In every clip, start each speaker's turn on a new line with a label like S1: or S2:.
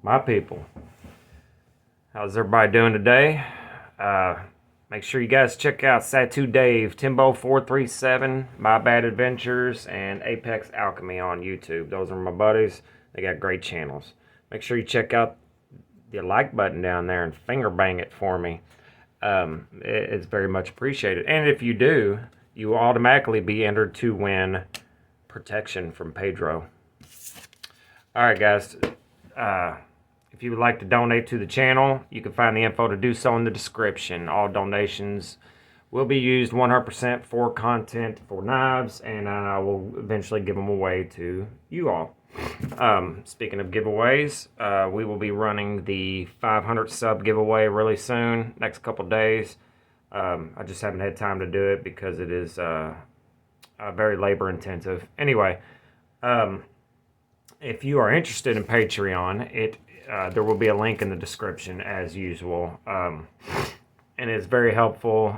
S1: my people. How's everybody doing today? Make sure you guys check out Satu Dave, Timbo437, My Bad Adventures, and Apex Alchemy on YouTube. Those are my buddies. They got great channels. Make sure you check out the like button down there and finger bang it for me. It's very much appreciated. And if you do, you will automatically be entered to win protection from Pedro. Alright guys, if you would like to donate to the channel, you can find the info to do so in the description. All donations will be used 100% for content for knives, and I will eventually give them away to you all. Speaking of giveaways, we will be running the 500 sub giveaway really soon, next couple days. I just haven't had time to do it because it is very labor intensive. Anyway, if you are interested in Patreon, there will be a link in the description as usual. And it's very helpful.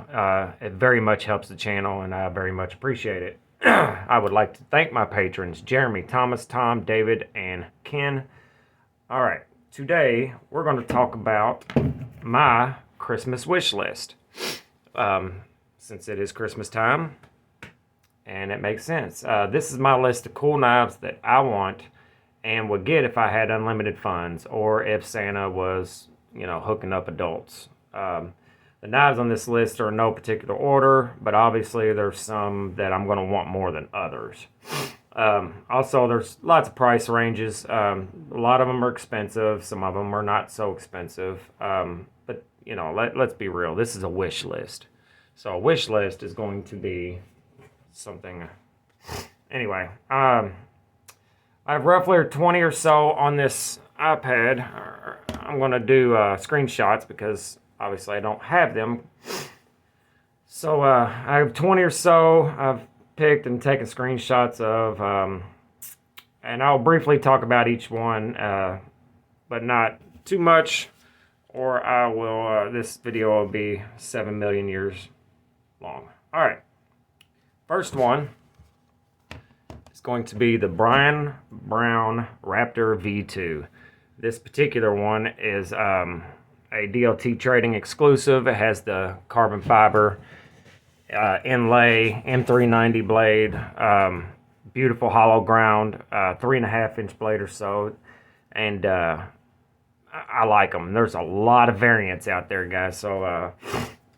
S1: It very much helps the channel, and I very much appreciate it. I would like to thank my patrons, Jeremy, Thomas, Tom, David, and Ken. All right, today we're going to talk about my Christmas wish list. Since it is Christmas time, and it makes sense. This is my list of cool knives that I want and would get if I had unlimited funds, or if Santa was, hooking up adults. The knives on this list are in no particular order, but obviously there's some that I'm going to want more than others. Also, there's lots of price ranges. A lot of them are expensive. Some of them are not so expensive. But, let's be real. This is a wish list. So a wish list is going to be something. Anyway, I have roughly 20 or so on this iPad. I'm going to do screenshots because obviously I don't have them. So I have 20 or so I've picked and taken screenshots of. And I'll briefly talk about each one, but not too much, or I will. This video will be 7 million years long. All right. First one is going to be the Brian Brown Raptor V2. This particular one is a DLT Trading exclusive. It has the carbon fiber inlay, M390 blade, beautiful hollow ground, 3.5-inch blade or so, and I like them. There's a lot of variants out there, guys, so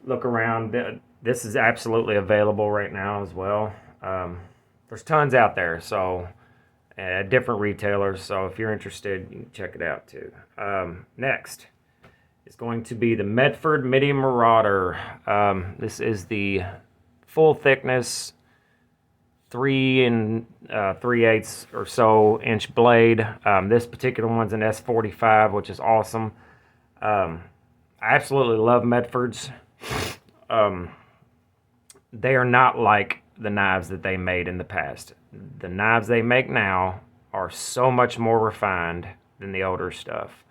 S1: look around. This is absolutely available right now as well. There's tons out there, so different retailers, so if you're interested, you can check it out too. Next is going to be the Medford Midi Marauder. This is the full thickness 3 3/8 or so inch blade. This particular one's an S45, which is awesome. I absolutely love Medfords. They are not like the knives that they made in the past. The knives they make now are so much more refined than the older stuff.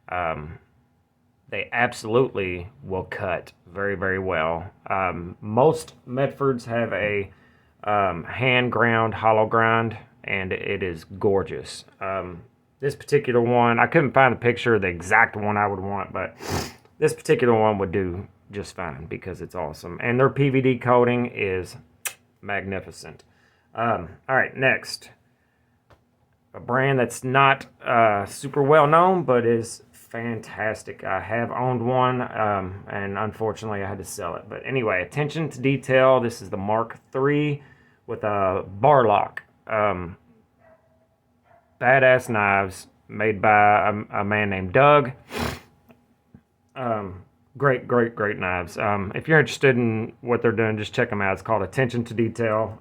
S1: They absolutely will cut very, very well. Most Medfords have a hand ground, hollow grind, and it is gorgeous. This particular one, I couldn't find a picture of the exact one I would want, but this particular one would do just fine because it's awesome. And their PVD coating is magnificent. All right, next. A brand that's not super well known, but is fantastic. I have owned one, and unfortunately I had to sell it. But anyway, attention to detail. This is the Mark III with a bar lock. Badass knives made by a man named Doug. Great knives. If you're interested in what they're doing, just check them out. It's called Attention to Detail.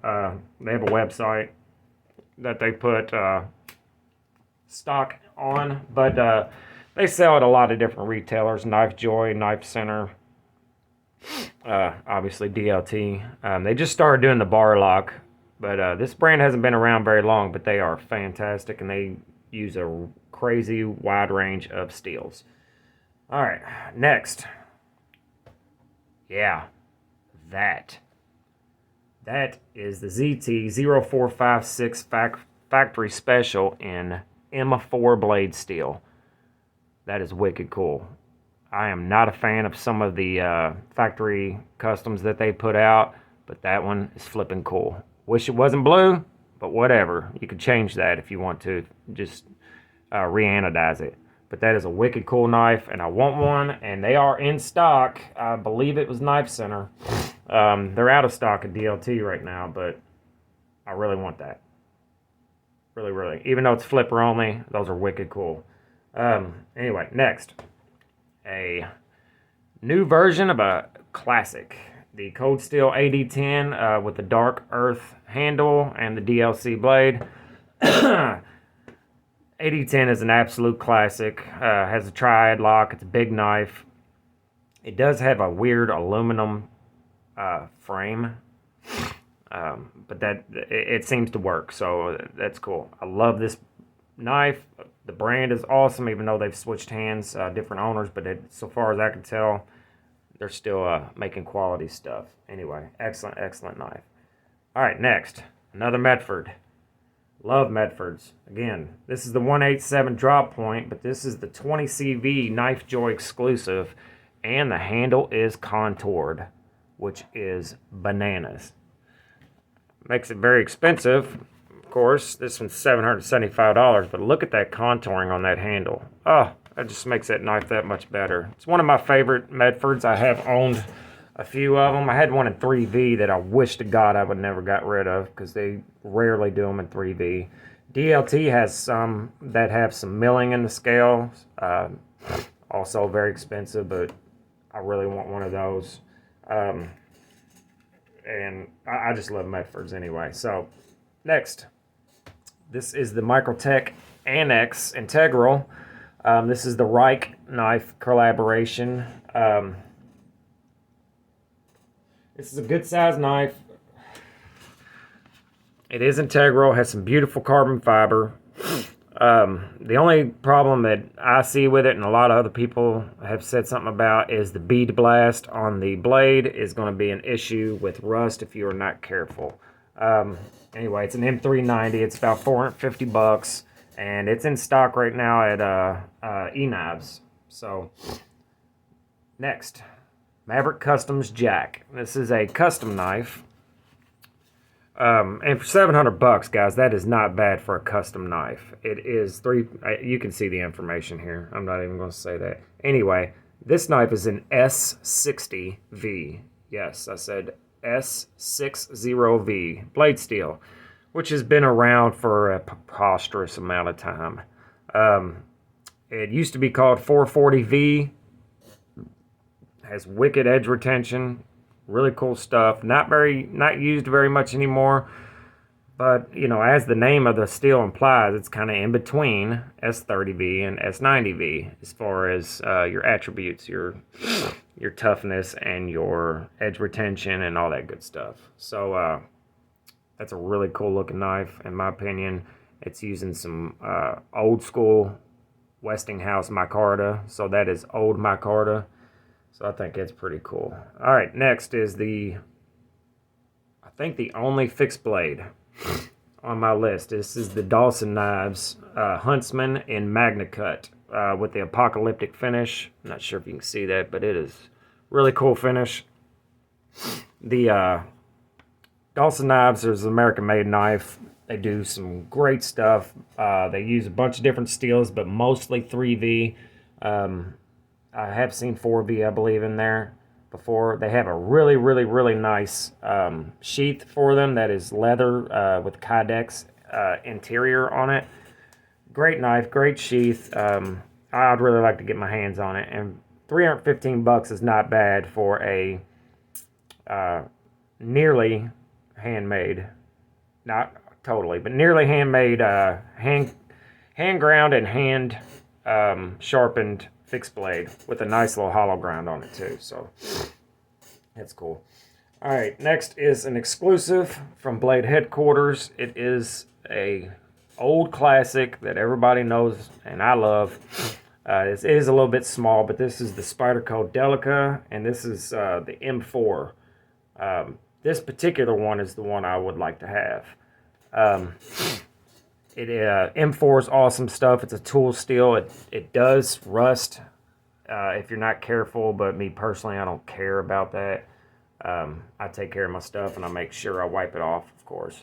S1: They have a website that they put stock on, but they sell at a lot of different retailers: Knife Joy, Knife Center, obviously DLT. They just started doing the bar lock, but this brand hasn't been around very long, but they are fantastic, and they use a crazy wide range of steels. All right, next. Yeah, that is the ZT-0456 factory special in M4 blade steel. That is wicked cool. I am not a fan of some of the factory customs that they put out, but that one is flipping cool. Wish it wasn't blue, but whatever. You could change that if you want to. Just re-anodize it. But that is a wicked cool knife, and I want one, and they are in stock. I believe it was Knife Center. They're out of stock at DLT right now, but I really want that. Really, really. Even though it's flipper only, those are wicked cool. Anyway, next. A new version of a classic. The Cold Steel AD10 with the dark earth handle and the DLC blade. AD10 is an absolute classic. Has a triad lock. It's a big knife. It does have a weird aluminum frame, but it seems to work, so that's cool. I love this knife. The brand is awesome, even though they've switched hands, different owners, but so far as I can tell, they're still making quality stuff. Anyway, excellent, excellent knife. All right, next, another Medford. Love Medfords. Again, this is the 187 drop point, but this is the 20 CV Knife Joy exclusive, and the handle is contoured, which is bananas. Makes it very expensive. Of course, this one's $775, but look at that contouring on that handle. Oh, that just makes that knife that much better. It's one of my favorite Medfords. I have owned a few of them. I had one in 3V that I wish to God I would never got rid of because they rarely do them in 3V. DLT has some that have some milling in the scale. Also very expensive, but I really want one of those. And I just love Medfords anyway. So, next. This is the Microtech Annex Integral. This is the Reich knife collaboration. This is a good size knife. It is integral, has some beautiful carbon fiber. The only problem that I see with it, and a lot of other people have said something about, is the bead blast on the blade is going to be an issue with rust if you are not careful. Anyway, it's an M390. It's about $450, and it's in stock right now at E-Knives. So, next, Maverick Customs Jack. This is a custom knife. And for $700, guys, that is not bad for a custom knife. It is you can see the information here. I'm not even going to say that. Anyway, this knife is an S60V. Yes, I said S60V blade steel, which has been around for a preposterous amount of time. It used to be called 440V. Has wicked edge retention. Really cool stuff. Not used very much anymore. But, you know, as the name of the steel implies, it's kind of in between S30V and S90V as far as your attributes, your toughness, and your edge retention and all that good stuff. So that's a really cool looking knife, in my opinion. It's using some old school Westinghouse micarta. So that is old micarta. So I think it's pretty cool. All right, next is I think the only fixed blade on my list. This is the Dawson Knives Huntsman in Magna Cut with the apocalyptic finish. I'm not sure if you can see that, but it is really cool finish. The Dawson Knives is an American-made knife. They do some great stuff. They use a bunch of different steels, but mostly 3V. I have seen 4V, I believe, in there before. They have a really, really, really nice sheath for them that is leather with Kydex interior on it. Great knife, great sheath. I'd really like to get my hands on it. And $315 is not bad for a nearly handmade, not totally, but nearly handmade, hand ground and hand sharpened fixed blade with a nice little hollow ground on it too. So that's cool. All right, next is an exclusive from Blade Headquarters. It is a old classic that everybody knows and I love. It is a little bit small, but this is the Spyderco Delica, and this is the M4. This particular one is the one I would like to have. M4 is awesome stuff. It's a tool steel. It does rust if you're not careful, but me personally, I don't care about that. I take care of my stuff and I make sure I wipe it off, of course.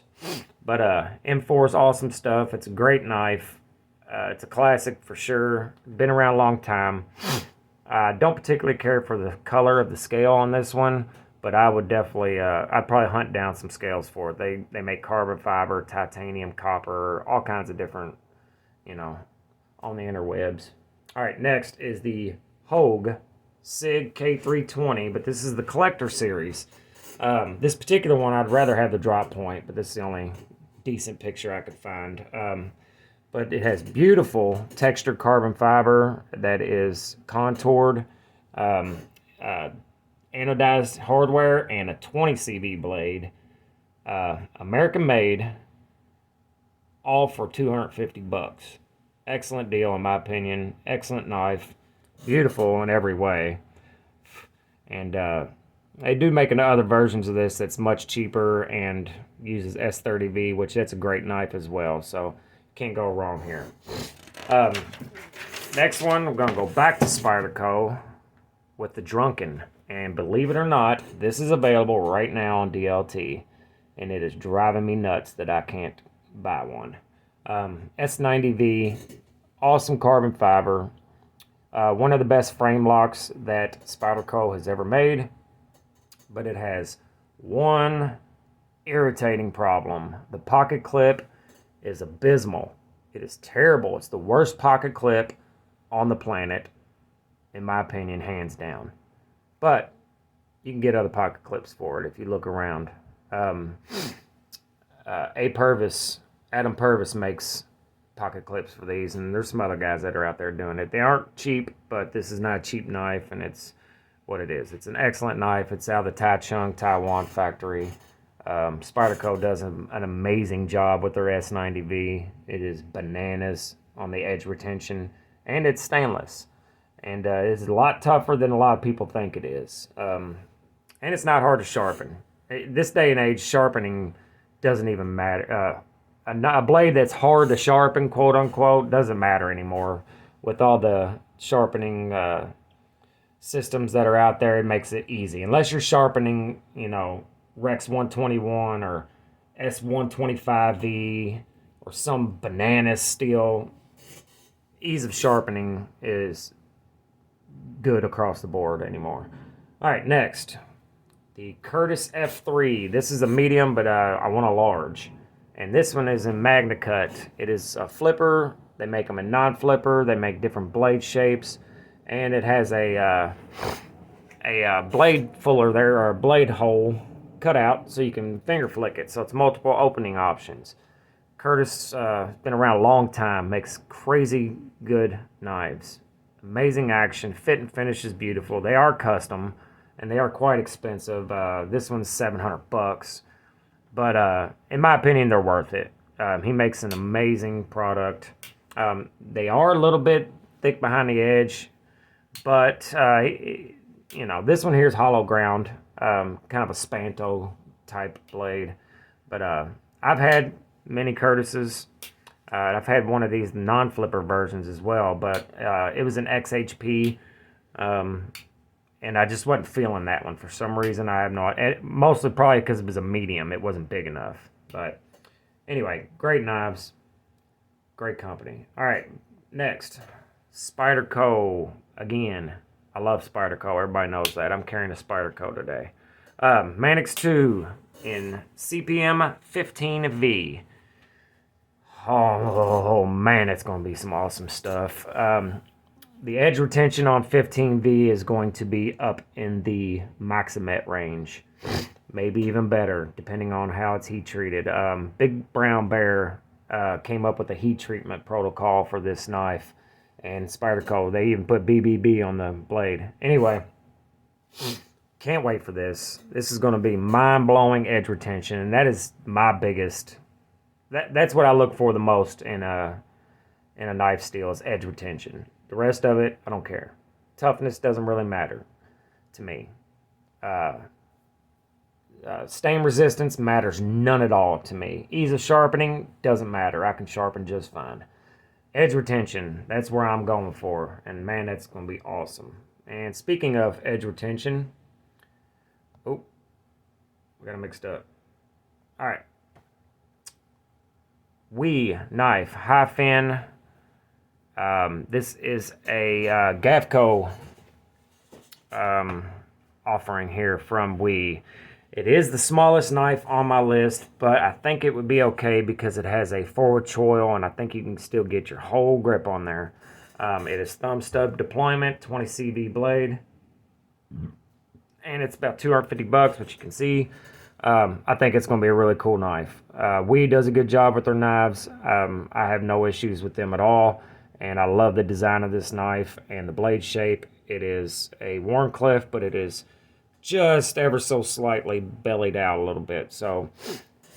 S1: But M4 is awesome stuff. It's a great knife. It's a classic for sure. Been around a long time. I don't particularly care for the color of the scale on this one, but I would definitely, I'd probably hunt down some scales for it. They make carbon fiber, titanium, copper, all kinds of different, on the interwebs. All right, next is the Hogue SIG K320, but this is the collector series. This particular one, I'd rather have the drop point, but this is the only decent picture I could find. But it has beautiful textured carbon fiber that is contoured, anodized hardware, and a 20 CV blade. American made, all for $250. Excellent deal in my opinion. Excellent knife. Beautiful in every way. And they do make other versions of this that's much cheaper and uses S30V, which that's a great knife as well. So can't go wrong here. Next one, we're going to go back to Spyderco with the Drunken. And believe it or not, this is available right now on DLT. And it is driving me nuts that I can't buy one. S90V, awesome carbon fiber. One of the best frame locks that Spyderco has ever made. But it has one irritating problem. The pocket clip is abysmal. It is terrible. It's the worst pocket clip on the planet, in my opinion, hands down. But you can get other pocket clips for it if you look around. Adam Purvis makes pocket clips for these, and there's some other guys that are out there doing it. They aren't cheap, but this is not a cheap knife, and it's what it is. It's an excellent knife. It's out of the Taichung, Taiwan factory. Spyderco does an amazing job with their S90V. It is bananas on the edge retention, and it's stainless. And it's a lot tougher than a lot of people think it is. And it's not hard to sharpen. This day and age, sharpening doesn't even matter. A blade that's hard to sharpen, quote unquote, doesn't matter anymore. With all the sharpening systems that are out there, it makes it easy. Unless you're sharpening, Rex 121 or S125V or some banana steel, ease of sharpening is good across the board anymore. All right, next, the Curtis F3. This is a medium, but I want a large. And this one is in Magna Cut. It is a flipper. They make them in non-flipper. They make different blade shapes. And it has a blade fuller there, or a blade hole cut out so you can finger flick it. So it's multiple opening options. Curtis been around a long time, makes crazy good knives. Amazing action, fit and finish is beautiful. They are custom and they are quite expensive. This one's $700, but in my opinion, they're worth it. He makes an amazing product. They are a little bit thick behind the edge, but this one here is hollow ground. Kind of a Spanto type blade, but I've had many Curtises. I've had one of these non-flipper versions as well, but it was an XHP, and I just wasn't feeling that one for some reason. I have no, mostly probably because it was a medium. It wasn't big enough, but anyway, great knives, great company. All right, next, Spyderco again. I love Spyderco. Everybody knows that. I'm carrying a Spyderco today. Manix 2 in CPM 15V. Oh man, it's going to be some awesome stuff. The edge retention on 15V is going to be up in the Maximet range. Maybe even better, depending on how it's heat treated. Big Brown Bear came up with a heat treatment protocol for this knife. And Spyderco, they even put BBB on the blade. Anyway, can't wait for this. This is going to be mind-blowing edge retention, and that is my biggest. That's what I look for the most in a knife steel is edge retention. The rest of it, I don't care. Toughness doesn't really matter to me. Stain resistance matters none at all to me. Ease of sharpening doesn't matter. I can sharpen just fine. Edge retention, that's where I'm going for. And man, that's going to be awesome. And speaking of edge retention, oh, we got it mixed up. All right. WE knife, high fin. This is a Gavco offering here from WE. It is the smallest knife on my list, but I think it would be okay because it has a forward choil and I think you can still get your whole grip on there. It is thumb stub deployment, 20 CV blade, and it's about $250, which you can see. I think it's going to be a really cool knife. WE does a good job with their knives. I have no issues with them at all, and I love the design of this knife and the blade shape. It is a Wharncliffe, but it is just ever so slightly bellied out a little bit, so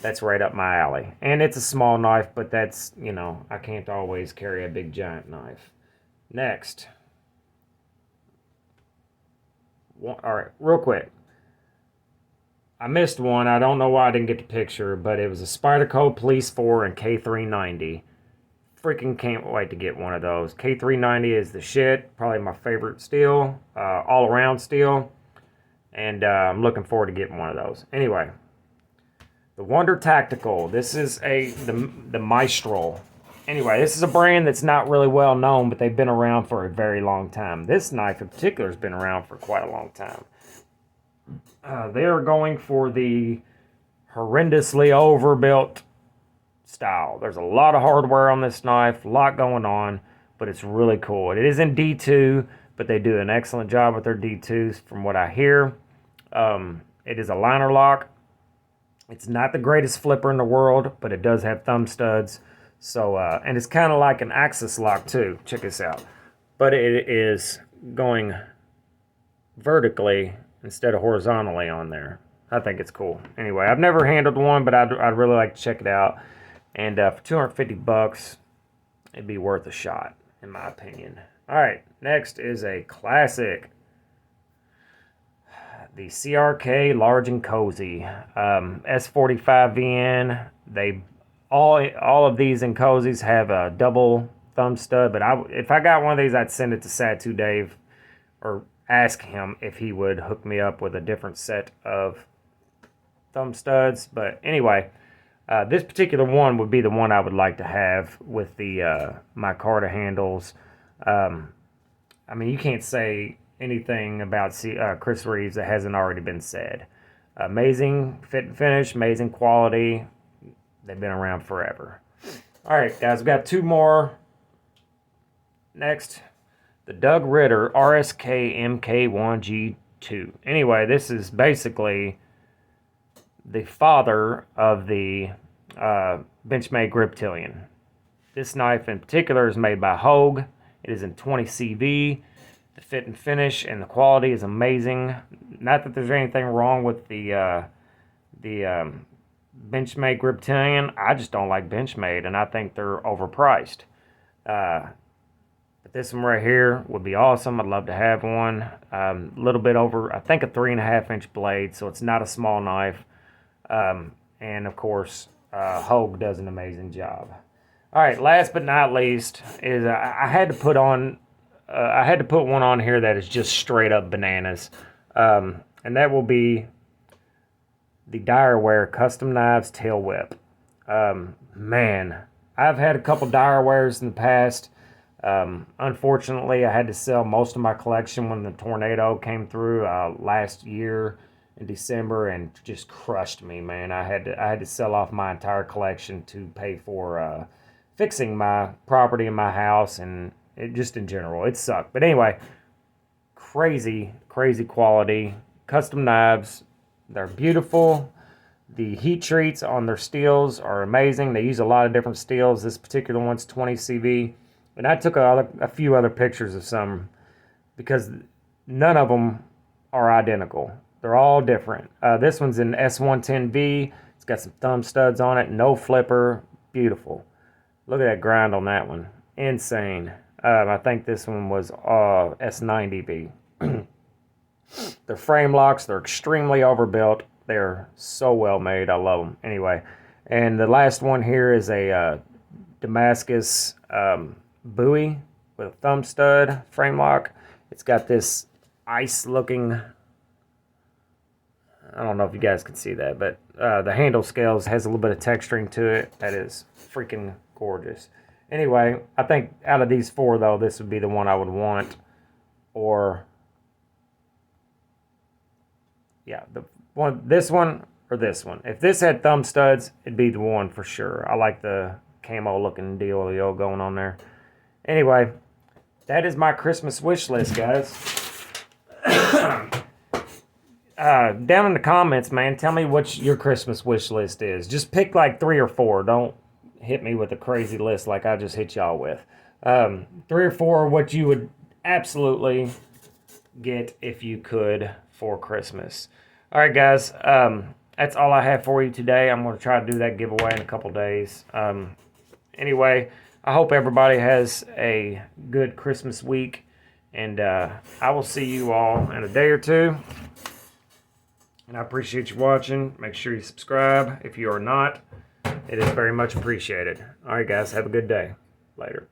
S1: that's right up my alley. And it's a small knife, but that's, you know, I can't always carry a big giant knife. Next. All right, real quick. I missed one. I don't know why I didn't get the picture, but it was a Spyderco Police 4 and K390. Freaking can't wait to get one of those. K390 is the shit. Probably my favorite steel, all-around steel. And I'm looking forward to getting one of those. Anyway, the Wonder Tactical. This is the Maestro. Anyway, this is a brand that's not really well known, but they've been around for a very long time. This knife in particular has been around for quite a long time. They are going for the horrendously overbuilt style. There's a lot of hardware on this knife, a lot going on, but it's really cool. It is in D2, but they do an excellent job with their D2s from what I hear. It is a liner lock. It's not the greatest flipper in the world, but it does have thumb studs. So, and it's kind of like an Axis lock too. Check this out. But it is going vertically instead of horizontally on there. I think it's cool. Anyway, I've never handled one, but I'd really like to check it out. And for $250, it'd be worth a shot, in my opinion. All right, next is a classic. The CRK Large and Cozy. S45VN. They all of these in Cozies have a double thumb stud, but if I got one of these, I'd send it to Satu Dave or ask him if he would hook me up with a different set of thumb studs. But anyway, this particular one would be the one I would like to have with the micarta handles. I mean, you can't say anything about Chris Reeves that hasn't already been said. Amazing fit and finish, amazing quality. They've been around forever. All right, guys, we've got two more. Next, the Doug Ritter RSK MK1G2. Anyway, this is basically the father of the Benchmade Griptilian. This knife in particular is made by Hogue. It is in 20 CV. The fit and finish and the quality is amazing. Not that there's anything wrong with the Benchmade Griptilian. I just don't like Benchmade, and I think they're overpriced. But this one right here would be awesome. I'd love to have one. A little bit over, I think, a 3.5-inch blade, so it's not a small knife. And of course, Hogue does an amazing job. All right, last but not least is I had to put one on here that is just straight up bananas, and that will be the Direware Custom Knives Tail Whip. Man, I've had a couple Direwares in the past. Unfortunately, I had to sell most of my collection when the tornado came through last year in December and just crushed me, man. I had to sell off my entire collection to pay for fixing my property in my house, and it just in general, it sucked. But anyway, crazy quality. Custom knives, they're beautiful. The heat treats on their steels are amazing. They use a lot of different steels. This particular one's 20 CV. And I took a few other pictures of some because none of them are identical. They're all different. This one's in S110V. It's got some thumb studs on it. No flipper. Beautiful. Look at that grind on that one. Insane. I think this one was S90V. They're frame locks. They're extremely overbuilt. They're so well made. I love them. Anyway, and the last one here is a Damascus buoy with a thumb stud frame lock. It's got this ice looking, I don't know if you guys can see that, but the handle scales has a little bit of texturing to it. That is freaking gorgeous. Anyway, I think out of these four, though, this would be the one I would want. Or, yeah, this one or this one. If this had thumb studs, it'd be the one for sure. I like the camo looking dealio going on there. Anyway, that is my Christmas wish list, guys. Down in the comments, man, tell me what your Christmas wish list is. Just pick like 3 or 4. Don't hit me with a crazy list like I just hit y'all with. 3 or 4 what you would absolutely get if you could for Christmas. All right, guys. That's all I have for you today. I'm going to try to do that giveaway in a couple days. Anyway, I hope everybody has a good Christmas week. And I will see you all in a day or two. And I appreciate you watching. Make sure you subscribe if you are not. It is very much appreciated. All right, guys. Have a good day. Later.